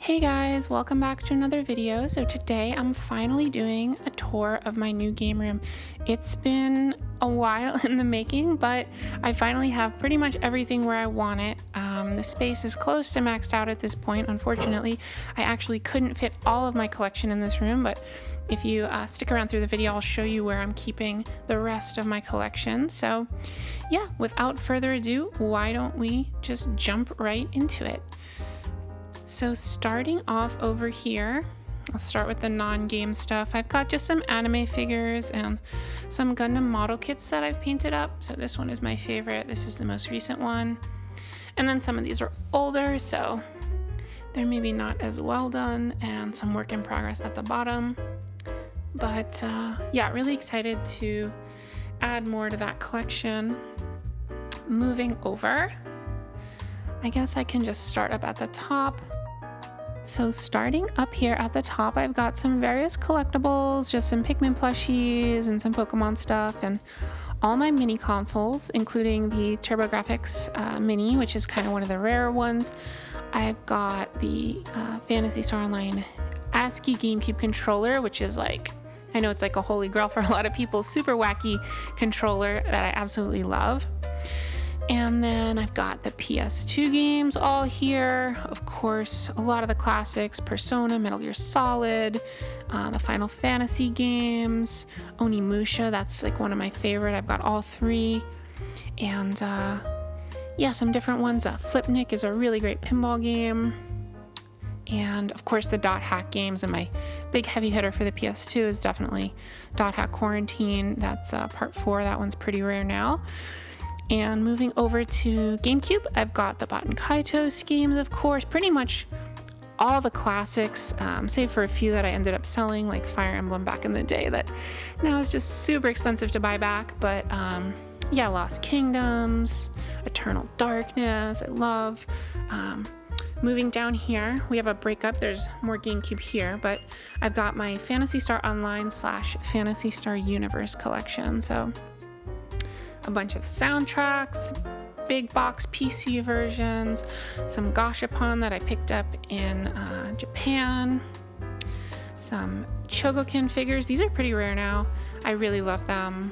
Hey guys, welcome back to another video. So today I'm finally doing a tour of my new game room. It's been a while in the making, but I finally have pretty much everything where I want it. The space is close to maxed out at this point. Unfortunately, I actually couldn't fit all of my collection in this room, but if you stick around through the video, I'll show you where I'm keeping the rest of my collection. So yeah, without further ado, why don't we just jump right into it? So starting off over here, I'll start with the non-game stuff. I've got just some anime figures and some Gundam model kits that I've painted up. So this one is my favorite. This is the most recent one. And then some of these are older, so they're maybe not as well done, and some work in progress at the bottom. But yeah, really excited to add more to that collection. Moving over, I guess I can just start up at the top. So starting up here at the top, I've got some various collectibles, just some Pikmin plushies and some Pokemon stuff, and all my mini consoles, including the TurboGrafx Mini, which is kind of one of the rarer ones. I've got the Phantasy Star Online ASCII Gamecube controller, which is like, I know it's like a holy grail for a lot of people, super wacky controller that I absolutely love. And then I've got the PS2 games all here. Of course, a lot of the classics, Persona, Metal Gear Solid, the Final Fantasy games, Onimusha, that's like one of my favorite. I've got all three. And yeah, some different ones. Flipnik is a really great pinball game. And of course the Dot Hack games, and my big heavy hitter for the PS2 is definitely Dot Hack Quarantine. That's part 4, that one's pretty rare now. And moving over to GameCube, I've got the Baten Kaitos games, of course, pretty much all the classics, save for a few that I ended up selling, like Fire Emblem back in the day that now is just super expensive to buy back. But yeah, Lost Kingdoms, Eternal Darkness, I love. Moving down here, we have a breakup. There's more GameCube here, but I've got my Phantasy Star Online / Phantasy Star Universe collection. So a bunch of soundtracks, big box PC versions, some Gashapon that I picked up in Japan, some Chogokin figures. These are pretty rare now. I really love them.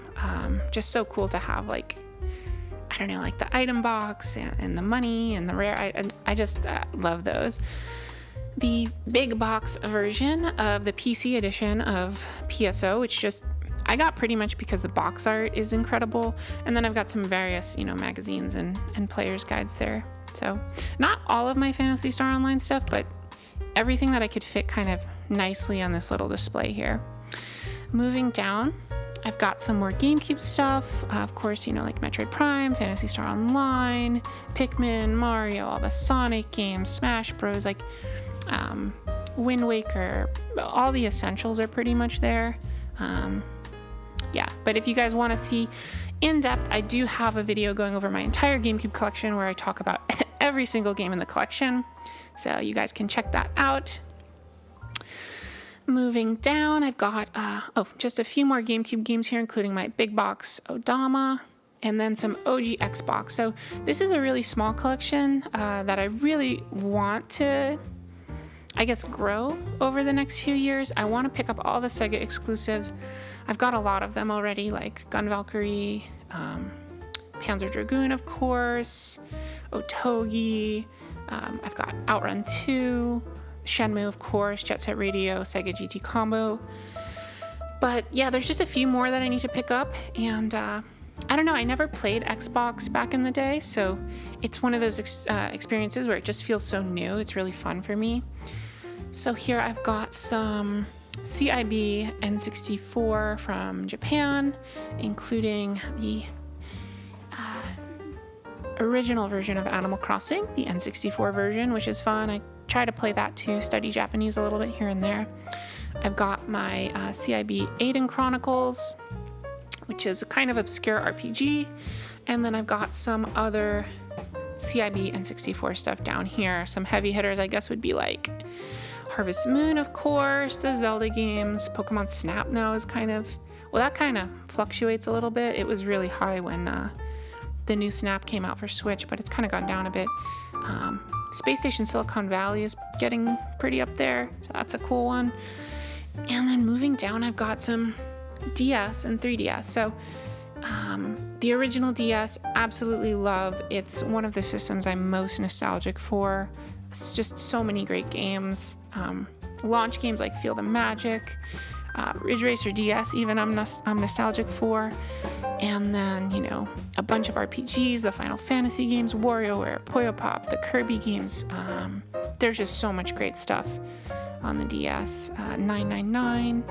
Just so cool to have, like, I don't know, like the item box and the money and the rare. I just love those. The big box version of the PC edition of PSO, which just I got pretty much because the box art is incredible. And then I've got some various, magazines and player's guides there. So not all of my Phantasy Star Online stuff, but everything that I could fit kind of nicely on this little display here. Moving down, I've got some more GameCube stuff. Of course, like Metroid Prime, Phantasy Star Online, Pikmin, Mario, all the Sonic games, Smash Bros, like Wind Waker, all the essentials are pretty much there. Yeah, but if you guys want to see in depth, I do have a video going over my entire GameCube collection where I talk about every single game in the collection. So you guys can check that out. Moving down, I've got, just a few more GameCube games here, including my big box Odama and then some OG Xbox. So this is a really small collection that I really want to, I guess, grow over the next few years. I want to pick up all the Sega exclusives. I've got a lot of them already, like Gun Valkyrie, Panzer Dragoon, of course, Otogi. I've got Outrun 2, Shenmue, of course, Jet Set Radio, Sega GT Combo. But yeah, there's just a few more that I need to pick up. And I don't know, I never played Xbox back in the day, so it's one of those experiences where it just feels so new. It's really fun for me. So here I've got some CIB N64 from Japan, including the original version of Animal Crossing, the N64 version, which is fun. I try to play that too, study Japanese a little bit here and there. I've got my CIB Aiden Chronicles, which is a kind of obscure RPG, and then I've got some other CIB N64 stuff down here. Some heavy hitters, I guess, would be like Harvest Moon, of course, the Zelda games. Pokemon Snap now is that kind of fluctuates a little bit. It was really high when the new Snap came out for Switch, but it's kind of gone down a bit. Space Station Silicon Valley is getting pretty up there, so that's a cool one. And then moving down, I've got some DS and 3DS. So the original DS, absolutely love. It's one of the systems I'm most nostalgic for. It's just so many great games. Launch games like Feel the Magic, Ridge Racer DS even I'm nostalgic for. And then, you know, a bunch of RPGs, the Final Fantasy games, WarioWare, Puyo Pop, the Kirby games. There's just so much great stuff on the DS. 999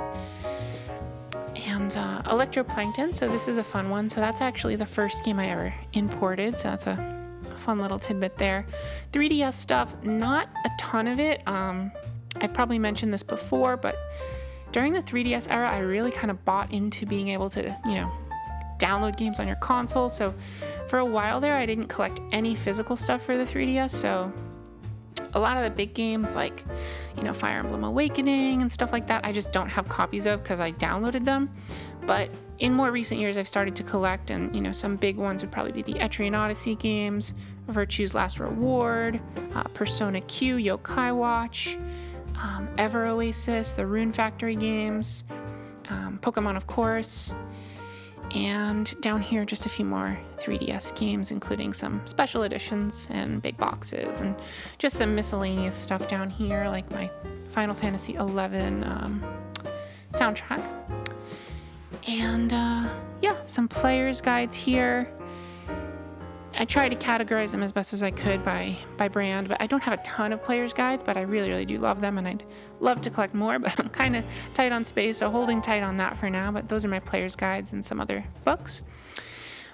and Electroplankton. So this is a fun one. So that's actually the first game I ever imported. So that's a fun little tidbit there. 3DS stuff, not a ton of it. I've probably mentioned this before, but during the 3DS era, I really kind of bought into being able to, you know, download games on your console. So for a while there, I didn't collect any physical stuff for the 3DS. So a lot of the big games like, you know, Fire Emblem Awakening and stuff like that, I just don't have copies of because I downloaded them. But in more recent years, I've started to collect, and, you know, some big ones would probably be the Etrian Odyssey games, Virtue's Last Reward, Persona Q, Yokai Watch, Ever Oasis, the Rune Factory games, Pokemon, of course. And down here, just a few more 3DS games, including some special editions and big boxes, and just some miscellaneous stuff down here, like my Final Fantasy XI soundtrack. And yeah, some player's guides here. I tried to categorize them as best as I could by brand, but I don't have a ton of player's guides, but I really, really do love them, and I'd love to collect more, but I'm kind of tight on space, so holding tight on that for now. But those are my player's guides and some other books.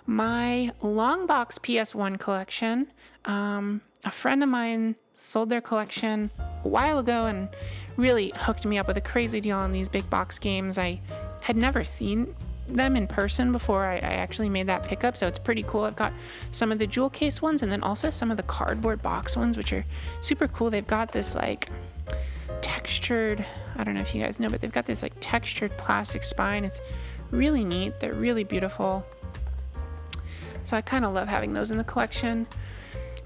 My long box PS1 collection, a friend of mine sold their collection a while ago and really hooked me up with a crazy deal on these big box games. I had never seen them in person before I actually made that pickup, so it's pretty cool. I've got some of the jewel case ones and then also some of the cardboard box ones, which are super cool. They've got this like textured, I don't know if you guys know, but they've got this like textured plastic spine. It's really neat. They're really beautiful. So I kind of love having those in the collection.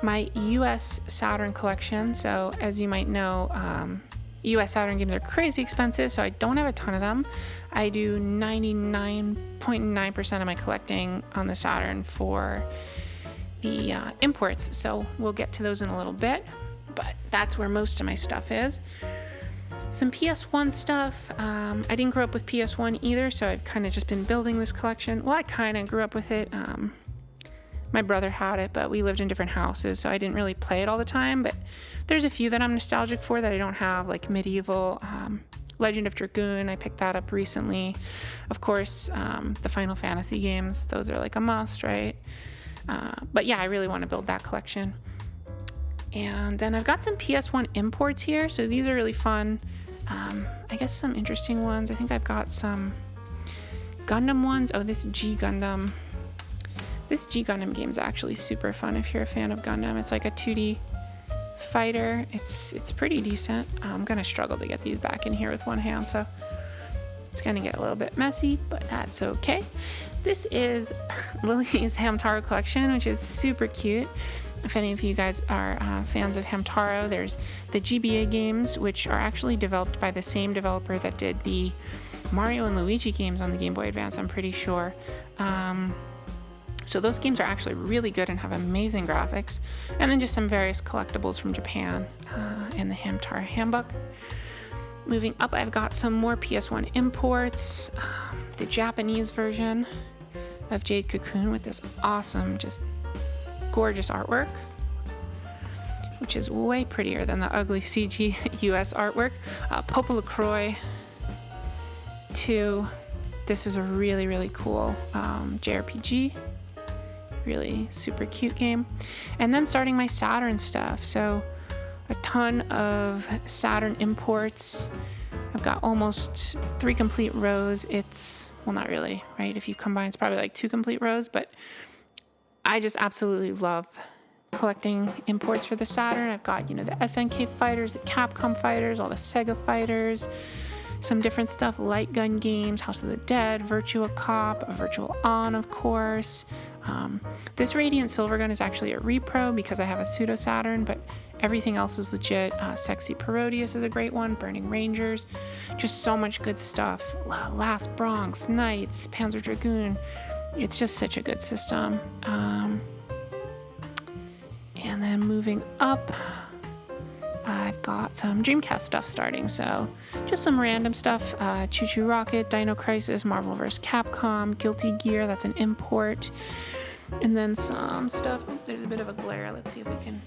My US Saturn collection, so as you might know, US Saturn games are crazy expensive, so I don't have a ton of them. I do 99.9% of my collecting on the Saturn for the imports, so we'll get to those in a little bit, but that's where most of my stuff is. Some PS1 stuff. I didn't grow up with PS1 either, so I've kind of just been building this collection. Well, I kind of grew up with it. My brother had it, but we lived in different houses, so I didn't really play it all the time. But there's a few that I'm nostalgic for that I don't have, like Medieval, Legend of Dragoon. I picked that up recently. Of course, the Final Fantasy games. Those are like a must, right? But yeah, I really want to build that collection. And then I've got some PS1 imports here, so these are really fun. I guess some interesting ones. I think I've got some Gundam ones. Oh, this G Gundam. This G Gundam game is actually super fun if you're a fan of Gundam. It's like a 2D fighter. It's pretty decent. I'm gonna struggle to get these back in here with one hand, so it's gonna get a little bit messy, but that's okay. This is Lily's Hamtaro collection, which is super cute. If any of you guys are fans of Hamtaro, there's the GBA games, which are actually developed by the same developer that did the Mario and Luigi games on the Game Boy Advance, I'm pretty sure. So those games are actually really good and have amazing graphics. And then just some various collectibles from Japan in the Hamtaro handbook. Moving up, I've got some more PS1 imports. The Japanese version of Jade Cocoon with this awesome, just gorgeous artwork, which is way prettier than the ugly CG US artwork. Popa LaCroix 2. This is a really, really cool JRPG. Really super cute game. And then starting my Saturn stuff. So a ton of Saturn imports. I've got almost 3 complete rows. It's, well, not really, right? If you combine, it's probably like 2 complete rows, but I just absolutely love collecting imports for the Saturn. I've got, you know, the SNK fighters, the Capcom fighters, all the Sega fighters, some different stuff, light gun games, House of the Dead, Virtua Cop, Virtual On, of course. This Radiant Silver Gun is actually a repro because I have a Pseudo Saturn, but everything else is legit. Sexy Parodius is a great one. Burning Rangers, just so much good stuff. Last Bronx, Knights, Panzer Dragoon. It's just such a good system. And then moving up, I've got some Dreamcast stuff starting, so just some random stuff. Choo Choo Rocket, Dino Crisis, Marvel vs. Capcom, Guilty Gear, that's an import. And then some stuff, oh, there's a bit of a glare, let's see if we can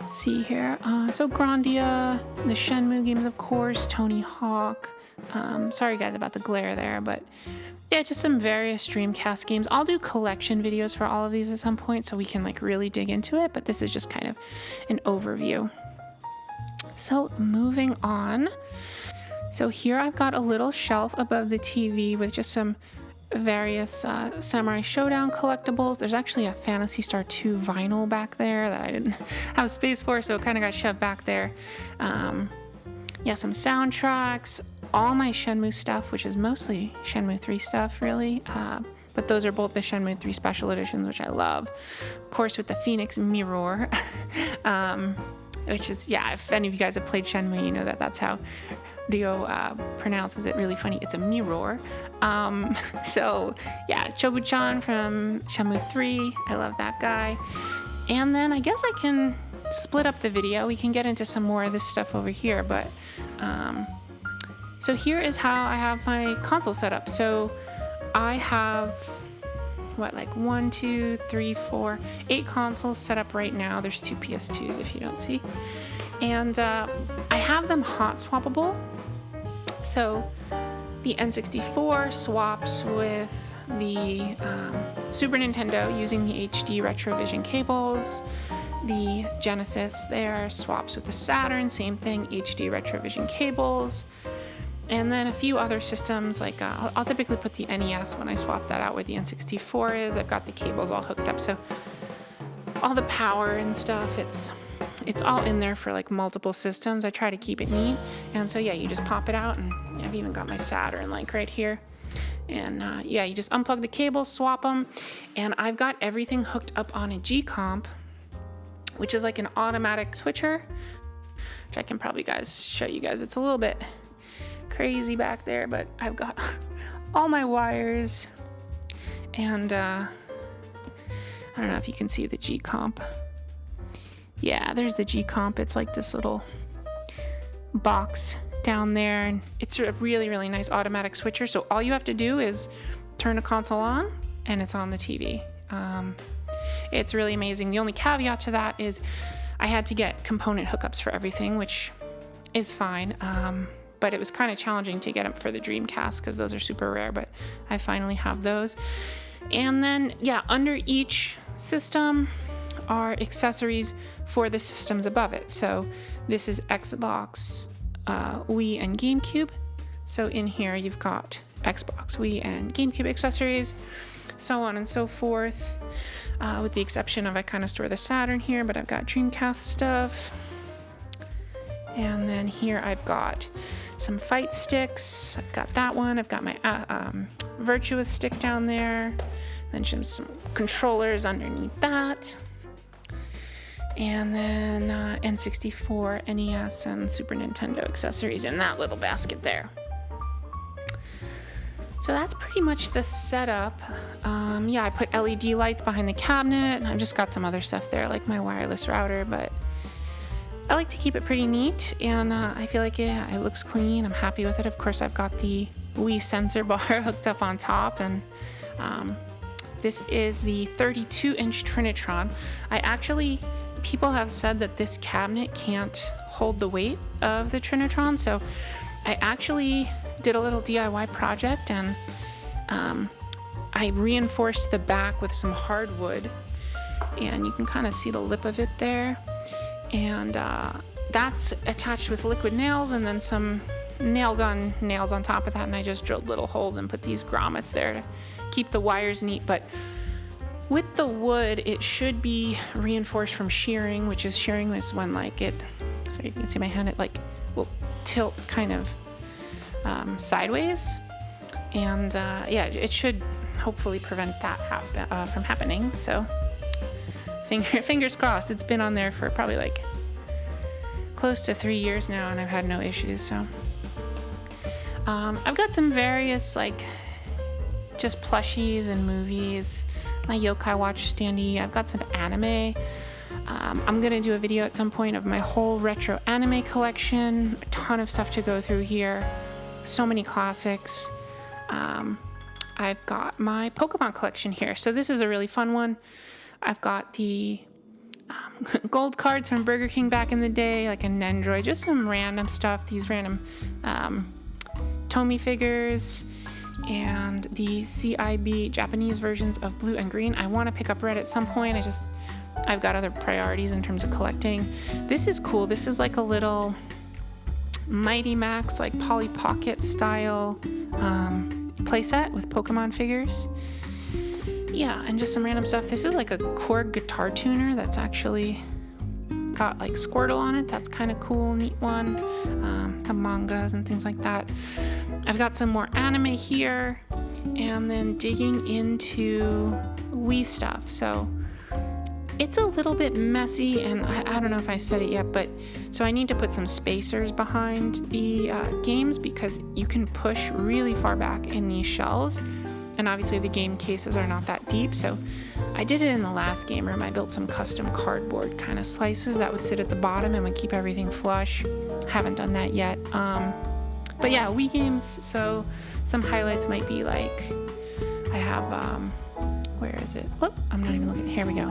see here. So Grandia, the Shenmue games, of course, Tony Hawk. Sorry guys about the glare there, but yeah, just some various Dreamcast games. I'll do collection videos for all of these at some point so we can like really dig into it, but this is just kind of an overview. So moving on. So here I've got a little shelf above the TV with just some various Samurai Showdown collectibles. There's actually a Phantasy Star 2 vinyl back there that I didn't have space for, so it kind of got shoved back there. Yeah, some soundtracks, all my Shenmue stuff, which is mostly Shenmue 3 stuff, really. But those are both the Shenmue 3 special editions, which I love. Of course, with the Phoenix Mirror, which is, yeah, if any of you guys have played Shenmue, you know that that's how Ryo pronounces it. Really funny. It's a mirror. So, yeah, Chobu-chan from Shenmue 3. I love that guy. And then I guess I can split up the video. We can get into some more of this stuff over here, but so here is how I have my console set up. So I have like 1, 2, 3, 4, 8 consoles set up right now. There's 2 PS2s if you don't see. And I have them hot swappable. So the N64 swaps with the Super Nintendo using the HD Retrovision cables. The Genesis there swaps with the Saturn, same thing, HD Retrovision cables. And then a few other systems, like I'll typically put the NES when I swap that out where the N64 is. I've got the cables all hooked up, so all the power and stuff, it's all in there for like multiple systems. I try to keep it neat. And so yeah, you just pop it out, and I've even got my Saturn like right here. And yeah, you just unplug the cables, swap them, and I've got everything hooked up on a G-Comp, which is like an automatic switcher, which I can probably show you guys. It's a little bit crazy back there, but I've got all my wires, and I don't know if you can see the G-Comp. Yeah, there's the G-Comp. It's like this little box down there, and it's a really, really nice automatic switcher. So all you have to do is turn the console on, and it's on the TV. It's really amazing. The only caveat to that is I had to get component hookups for everything, which is fine. But it was kind of challenging to get them for the Dreamcast because those are super rare, but I finally have those. And then, yeah, under each system are accessories for the systems above it. So this is Xbox, Wii, and Gamecube. So in here you've got Xbox, Wii, and Gamecube accessories, so on and so forth. With the exception of I kind of store the Saturn here, but I've got Dreamcast stuff. And then here I've got some fight sticks. I've got that one. I've got my Virtuous stick down there. Then some controllers underneath that. And then N64, NES, and Super Nintendo accessories in that little basket there. So that's pretty much the setup. Yeah, I put LED lights behind the cabinet, and I've just got some other stuff there, like my wireless router, but I like to keep it pretty neat, and I feel like it looks clean. I'm happy with it. Of course, I've got the Wii sensor bar hooked up on top, and this is the 32-inch Trinitron. People have said that this cabinet can't hold the weight of the Trinitron, so I actually did a little DIY project, and I reinforced the back with some hardwood, and you can kind of see the lip of it there. And that's attached with liquid nails and then some nail gun nails on top of that, and I just drilled little holes and put these grommets there to keep the wires neat. But with the wood, it should be reinforced from shearing, which is shearing this when like it, so you can see my hand, it like will tilt kind of sideways, and yeah, it should hopefully prevent that from happening. So fingers crossed. It's been on there for probably like close to 3 years now, and I've had no issues. So I've got some various like just plushies and movies. My Yokai Watch standee. I've got some anime. I'm gonna do a video at some point of my whole retro anime collection. A ton of stuff to go through here. So many classics. I've got my Pokemon collection here. So this is a really fun one. I've got the gold cards from Burger King back in the day, like a Nendroid, just some random stuff. These random Tomy figures and the CIB Japanese versions of Blue and Green. I want to pick up Red at some point. I've got other priorities in terms of collecting. This is cool. This is like a little Mighty Max, like Polly Pocket style playset with Pokemon figures. Yeah, and just some random stuff. This is like a Korg guitar tuner that's actually got like Squirtle on it. That's kind of cool, neat one. The mangas and things like that. I've got some more anime here, and then digging into Wii stuff. So it's a little bit messy, and I don't know if I said it yet, but so I need to put some spacers behind the games because you can push really far back in these shelves, and obviously the game cases are not that deep. So I did it in the last game room. I built some custom cardboard kind of slices that would sit at the bottom and would keep everything flush. Haven't done that yet. But yeah, Wii games. So some highlights might be like I have where is it? Whoop, I'm not even looking. Here we go.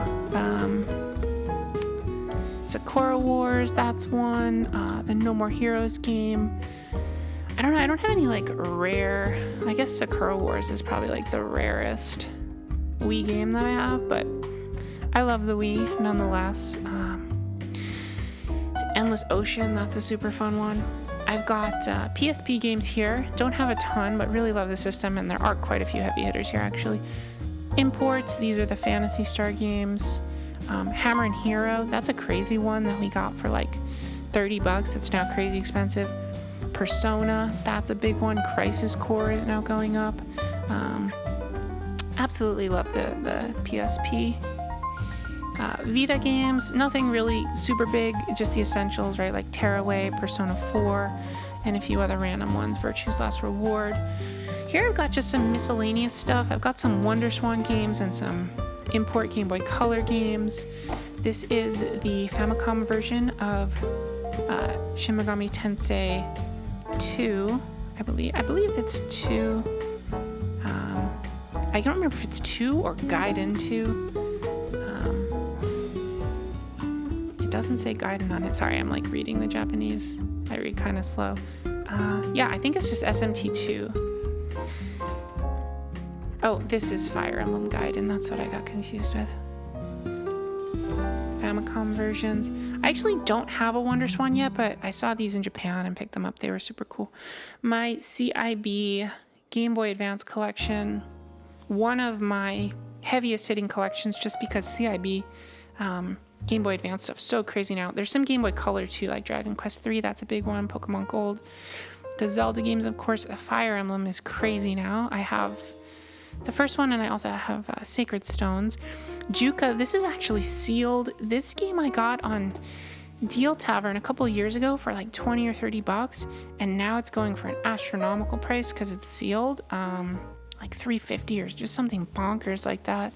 Sakura Wars, that's one. The No More Heroes game. I don't know. I don't have any like rare. I guess Sakura Wars is probably like the rarest Wii game that I have, but I love the Wii nonetheless. Endless Ocean, that's a super fun one. I've got PSP games here. Don't have a ton, but really love the system, and there are quite a few heavy hitters here actually. Imports, these are the Phantasy Star games. Hammer and Hero, that's a crazy one that we got for like $30. It's now crazy expensive. Persona, that's a big one. Crisis Core is now going up. Absolutely love the PSP. Vita games, nothing really super big, just the essentials, right? Like Tearaway, Persona 4, and a few other random ones. Virtue's Last Reward. Here I've got just some miscellaneous stuff. I've got some WonderSwan games and some import Game Boy Color games. This is the Famicom version of Shin Megami Tensei 2, I believe. I believe it's 2. I don't remember if it's 2 or Gaiden 2. It doesn't say Gaiden on it. Sorry, I'm like reading the Japanese. I read kind of slow. Yeah, I think it's just SMT 2. Oh, this is Fire Emblem Gaiden. That's what I got confused with. Famicom versions. I actually don't have a WonderSwan yet, but I saw these in Japan and picked them up. They were super cool. My CIB Game Boy Advance collection. One of my heaviest hitting collections, just because CIB Game Boy Advance stuff so crazy now. There's some Game Boy Color too, like Dragon Quest 3. That's a big one. Pokemon Gold. The Zelda games, of course. Fire Emblem is crazy now. I have the first one, and I also have Sacred Stones. Juka, this is actually sealed. This game I got on Deal Tavern a couple years ago for like $20 or $30, and now it's going for an astronomical price because it's sealed, like $350 or just something bonkers like that.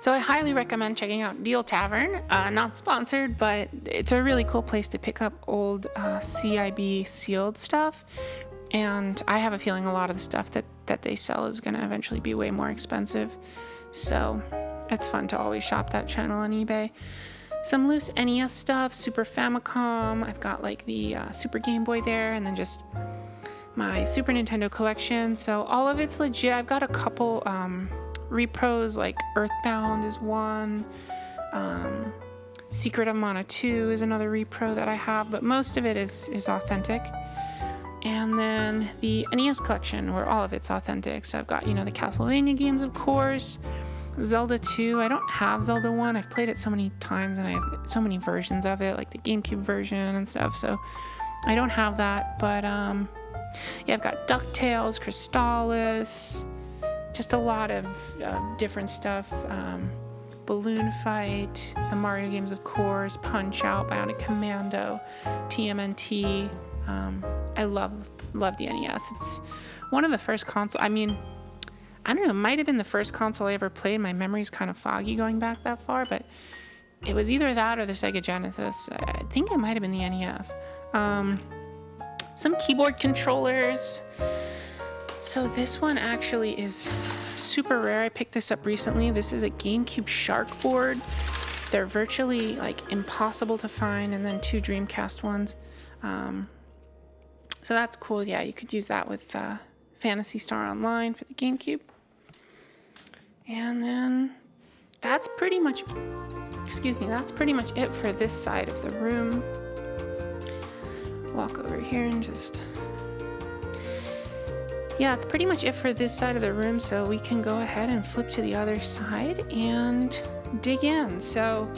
So I highly recommend checking out Deal Tavern. Not sponsored, but it's a really cool place to pick up old CIB sealed stuff. And I have a feeling a lot of the stuff that they sell is going to eventually be way more expensive. So it's fun to always shop that channel on eBay. Some loose NES stuff, Super Famicom. I've got like the Super Game Boy there, and then just my Super Nintendo collection. So all of it's legit. I've got a couple repros, like Earthbound is one. Secret of Mana 2 is another repro that I have, but most of it is authentic. And then the NES collection, where all of it's authentic. So I've got, the Castlevania games, of course. Zelda 2. I don't have Zelda 1. I've played it so many times, and I have so many versions of it, like the Gamecube version and stuff. So I don't have that. But, yeah, I've got DuckTales, Crystalis, just a lot of different stuff. Balloon Fight, the Mario games, of course, Punch Out, Bionic Commando, TMNT. I love the NES. It's one of the first consoles. I mean, I don't know, it might have been the first console I ever played. My memory's kind of foggy going back that far, but it was either that or the Sega Genesis. I think it might have been the NES. Some keyboard controllers. So this one actually is super rare. I picked this up recently. This is a Gamecube Shark board. They're virtually like impossible to find, and then 2 Dreamcast ones. So that's cool. Yeah, you could use that with Phantasy Star Online for the Gamecube. And then that's pretty much it for this side of the room. Walk over here and just... Yeah, that's pretty much it for this side of the room, so we can go ahead and flip to the other side and dig in. So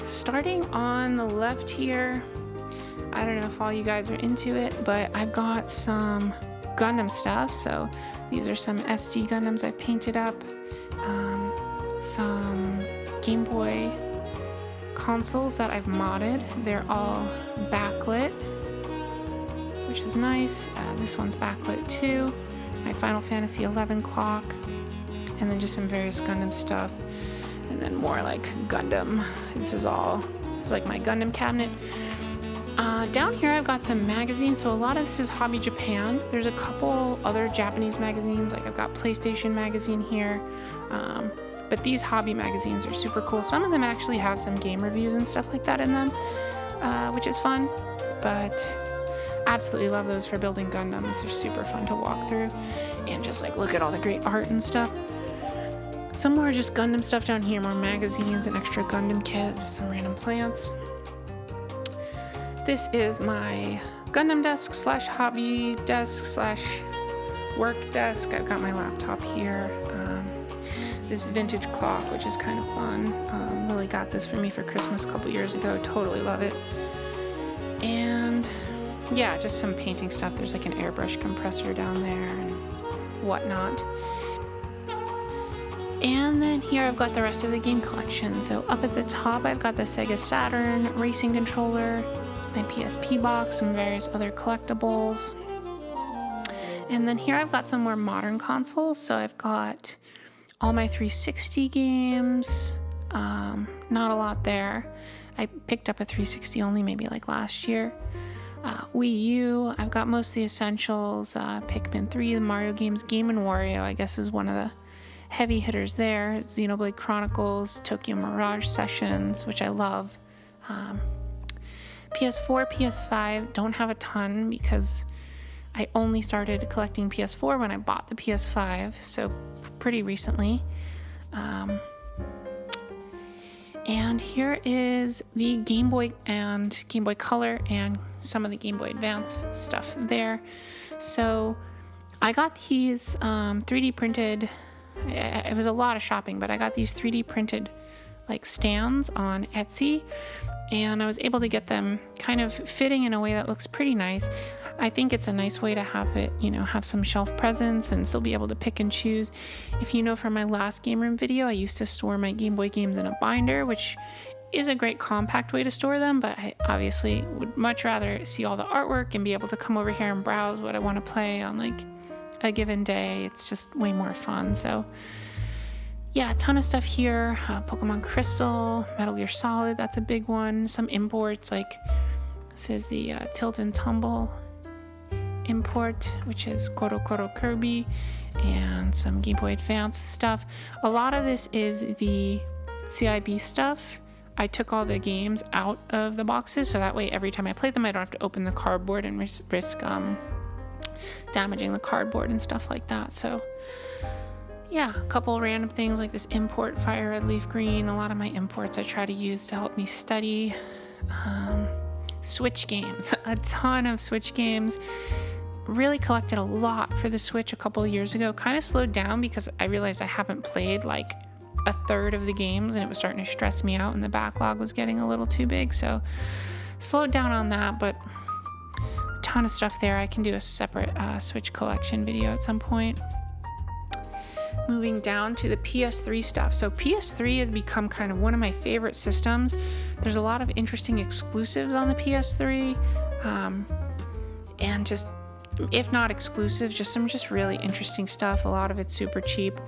starting on the left here, I don't know if all you guys are into it, but I've got some Gundam stuff. So these are some SD Gundams I've painted up, some Game Boy consoles that I've modded. They're all backlit, which is nice. This one's backlit too. My Final Fantasy 11 clock, and then just some various Gundam stuff, and then more like Gundam. It's like my Gundam cabinet. Down here I've got some magazines, so a lot of this is Hobby Japan. There's a couple other Japanese magazines, like I've got PlayStation magazine here, but these hobby magazines are super cool. Some of them actually have some game reviews and stuff like that in them, which is fun, but absolutely love those for building Gundams. They're super fun to walk through and just like look at all the great art and stuff. Some more just Gundam stuff down here, more magazines, an extra Gundam kit, some random plants. This is my Gundam desk / hobby desk / work desk. I've got my laptop here. This vintage clock, which is kind of fun. Lily got this for me for Christmas a couple years ago. Totally love it. And yeah, just some painting stuff. There's like an airbrush compressor down there and whatnot. And then here I've got the rest of the game collection. So up at the top, I've got the Sega Saturn racing controller, my PSP box, some various other collectibles. And then here I've got some more modern consoles. So I've got all my 360 games. Not a lot there. I picked up a 360 only maybe like last year. Wii U, I've got most of the essentials. Pikmin 3, the Mario games, Game & Wario, I guess is one of the heavy hitters there. Xenoblade Chronicles, Tokyo Mirage Sessions, which I love. PS4, PS5, don't have a ton because I only started collecting PS4 when I bought the PS5, so pretty recently. And here is the Game Boy and Game Boy Color and some of the Game Boy Advance stuff there. So I got these 3D printed, it was a lot of shopping, but I got these 3D printed like stands on Etsy, and I was able to get them kind of fitting in a way that looks pretty nice. I think it's a nice way to have it, have some shelf presence and still be able to pick and choose. If you know from my last game room video, I used to store my Game Boy games in a binder, which is a great compact way to store them, but I obviously would much rather see all the artwork and be able to come over here and browse what I want to play on like a given day. It's just way more fun. So yeah, a ton of stuff here. Pokemon Crystal, Metal Gear Solid, that's a big one. Some imports, like this is the Tilt and Tumble import, which is Koro Koro Kirby, and some Game Boy Advance stuff. A lot of this is the CIB stuff. I took all the games out of the boxes, so that way every time I play them, I don't have to open the cardboard and risk damaging the cardboard and stuff like that. So yeah, a couple random things like this import Fire Red Leaf Green. A lot of my imports I try to use to help me study. Switch games, a ton of Switch games. Really collected a lot for the Switch a couple of years ago. Kind of slowed down because I realized I haven't played like a third of the games and it was starting to stress me out and the backlog was getting a little too big. So slowed down on that, but a ton of stuff there. I can do a separate Switch collection video at some point. Moving down to the PS3 stuff. So PS3 has become kind of one of my favorite systems. There's a lot of interesting exclusives on the PS3, and just, if not exclusive, just some really interesting stuff. A lot of it's super cheap.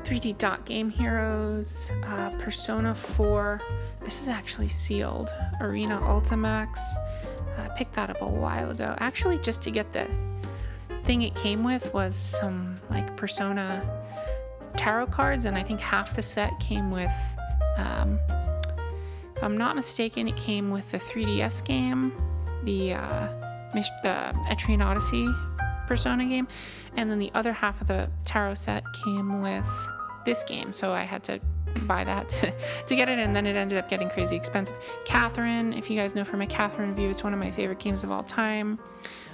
3D Dot Game Heroes, Persona 4. This is actually sealed. Arena Ultimax. I picked that up a while ago. Actually, just to get the thing it came with was some like Persona tarot cards, and I think half the set came with, if I'm not mistaken, it came with the 3DS game, the Etrian Odyssey Persona game, and then the other half of the tarot set came with this game, so I had to buy that to get it, and then it ended up getting crazy expensive. Catherine, if you guys know from my Catherine review, it's one of my favorite games of all time.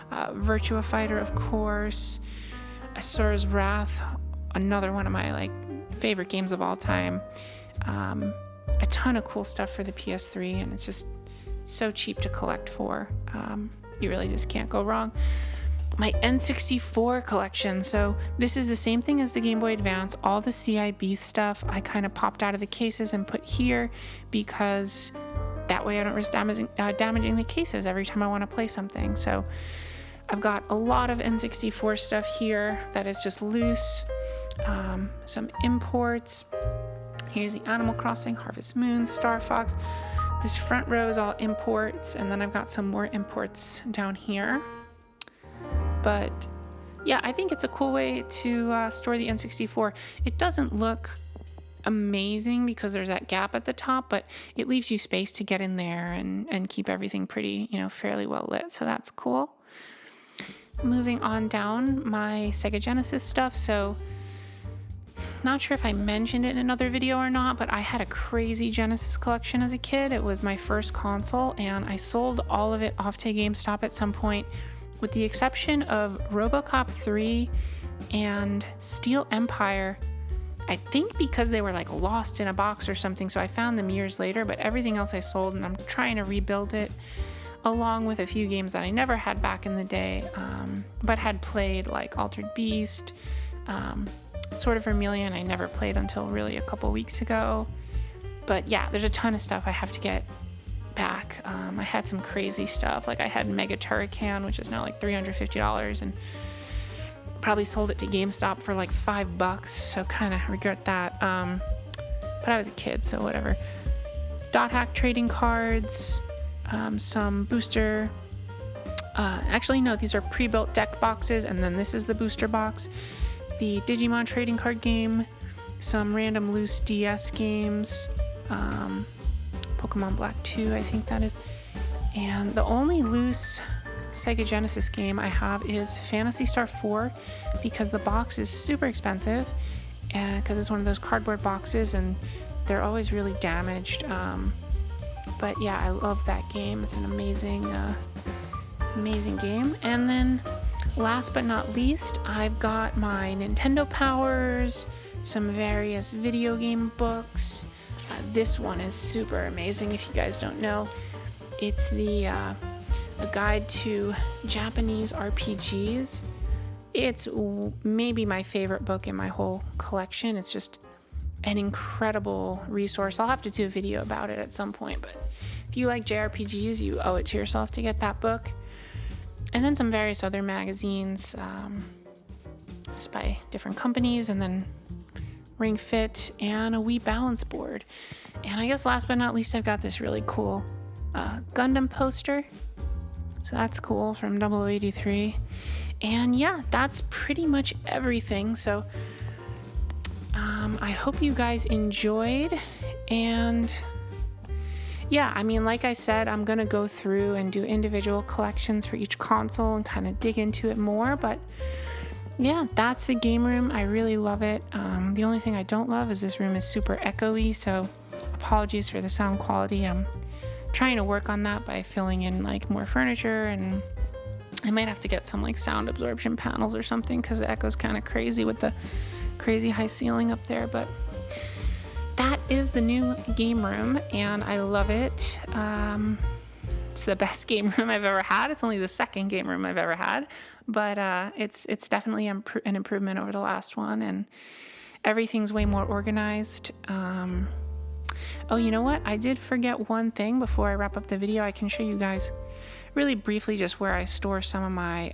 Virtua Fighter, of course. Asura's Wrath, another one of my like favorite games of all time. A ton of cool stuff for the PS3, and it's just so cheap to collect for. You really just can't go wrong. My N64 collection. So this is the same thing as the Game Boy Advance. All the CIB stuff I kind of popped out of the cases and put here, because that way I don't risk damaging the cases every time I want to play something. So I've got a lot of N64 stuff here that is just loose. Some imports. Here's the Animal Crossing, Harvest Moon, Star Fox. This front row is all imports, and then I've got some more imports down here. But yeah, I think it's a cool way to store the N64. It doesn't look amazing because there's that gap at the top, but it leaves you space to get in there and keep everything pretty, fairly well lit. So that's cool. Moving on down, my Sega Genesis stuff. So not sure if I mentioned it in another video or not, but I had a crazy Genesis collection as a kid. It was my first console, and I sold all of it off to GameStop at some point, with the exception of RoboCop 3 and Steel Empire. I think because they were like lost in a box or something, so I found them years later, but everything else I sold, and I'm trying to rebuild it, along with a few games that I never had back in the day, but had played, like Altered Beast, Sword of Vermilion I never played until really a couple weeks ago. But yeah, there's a ton of stuff I have to get back. I had some crazy stuff, like I had Mega Turrican, which is now like $350, and probably sold it to GameStop for like $5, so kind of regret that. But I was a kid, so whatever. Dot Hack trading cards, some booster, actually no, these are pre-built deck boxes, and then this is the booster box. The Digimon trading card game, some random loose DS games, Pokemon Black 2, I think that is. And the only loose Sega Genesis game I have is Phantasy Star 4, because the box is super expensive, and because it's one of those cardboard boxes and they're always really damaged. But yeah, I love that game. It's an amazing game. And then last but not least, I've got my Nintendo Powers, some various video game books. This one is super amazing if you guys don't know. It's a guide to Japanese RPGs. It's maybe my favorite book in my whole collection. It's just an incredible resource. I'll have to do a video about it at some point, but if you like JRPGs, you owe it to yourself to get that book. And then some various other magazines, just by different companies, and then Ring Fit and a Wii balance board. And I guess last but not least, I've got this really cool Gundam poster. So that's cool, from 0083. And yeah, that's pretty much everything. So I hope you guys enjoyed. And yeah, I mean, like I said, I'm going to go through and do individual collections for each console and kind of dig into it more. But yeah, that's the game room. I really love it. The only thing I don't love is this room is super echoey, so apologies for the sound quality. I'm trying to work on that by filling in like more furniture, and I might have to get some like sound absorption panels or something, because the echo's kind of crazy with the crazy high ceiling up there. But that is the new game room, and I love it. it's the best game room I've ever had. It's only the second game room I've ever had, but it's definitely an improvement over the last one, and everything's way more organized. Oh, you know what? I did forget one thing before I wrap up the video. I can show you guys really briefly just where I store some of my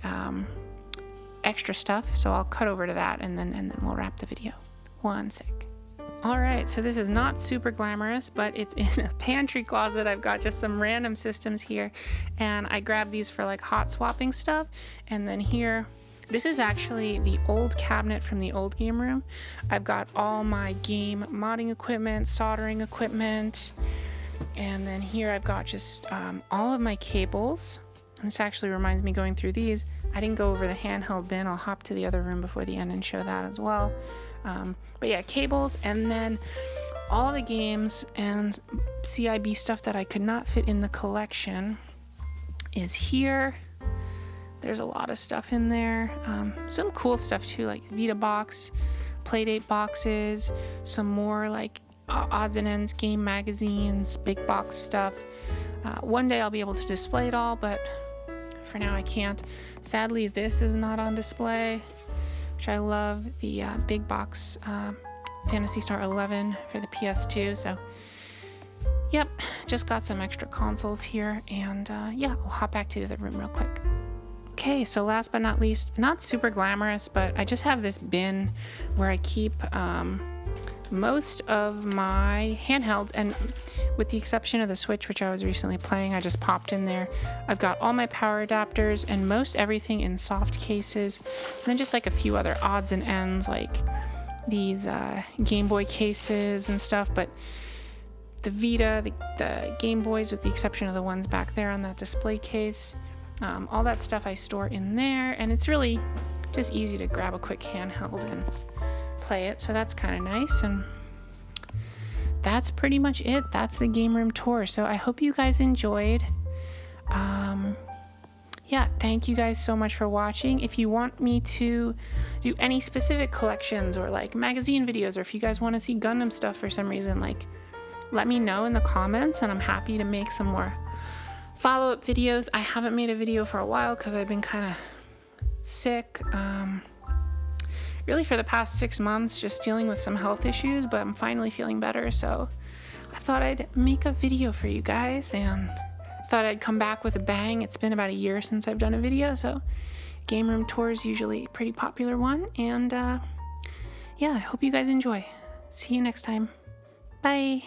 extra stuff. So I'll cut over to that, and then we'll wrap the video. One sec. All right, so this is not super glamorous, but it's in a pantry closet. I've got just some random systems here, and I grabbed these for like hot swapping stuff. And then here, this is actually the old cabinet from the old game room. I've got all my game modding equipment, soldering equipment, and then here I've got just all of my cables. And this actually reminds me, going through these, I didn't go over the handheld bin. I'll hop to the other room before the end and show that as well. But yeah, cables, and then all the games and CIB stuff that I could not fit in the collection is here. There's a lot of stuff in there. Some cool stuff too, like Vita box, Playdate boxes, some more like odds and ends game magazines, big box stuff. One day I'll be able to display it all, but for now I can't. Sadly, this is not on display, which I love, the big box Phantasy Star 11 for the PS2. So yep, just got some extra consoles here, and yeah, I'll hop back to the other room real quick. Okay, so last but not least, not super glamorous, but I just have this bin where I keep most of my handhelds, and with the exception of the Switch, which I was recently playing, I just popped in there. I've got all my power adapters and most everything in soft cases, and then just like a few other odds and ends, like these Game Boy cases and stuff. But the Vita, the Game Boys, with the exception of the ones back there on that display case, all that stuff I store in there, and it's really just easy to grab a quick handheld and play it, so that's kind of nice. And that's pretty much it. That's the game room tour. So I hope you guys enjoyed. Yeah, thank you guys so much for watching. If you want me to do any specific collections or like magazine videos, or if you guys want to see Gundam stuff for some reason, like, let me know in the comments, and I'm happy to make some more follow-up videos. I haven't made a video for a while because I've been kind of sick. Really for the past 6 months, just dealing with some health issues, but I'm finally feeling better, so I thought I'd make a video for you guys, and thought I'd come back with a bang. It's been about a year since I've done a video, so game room tour is usually a pretty popular one, and yeah, I hope you guys enjoy. See you next time. Bye.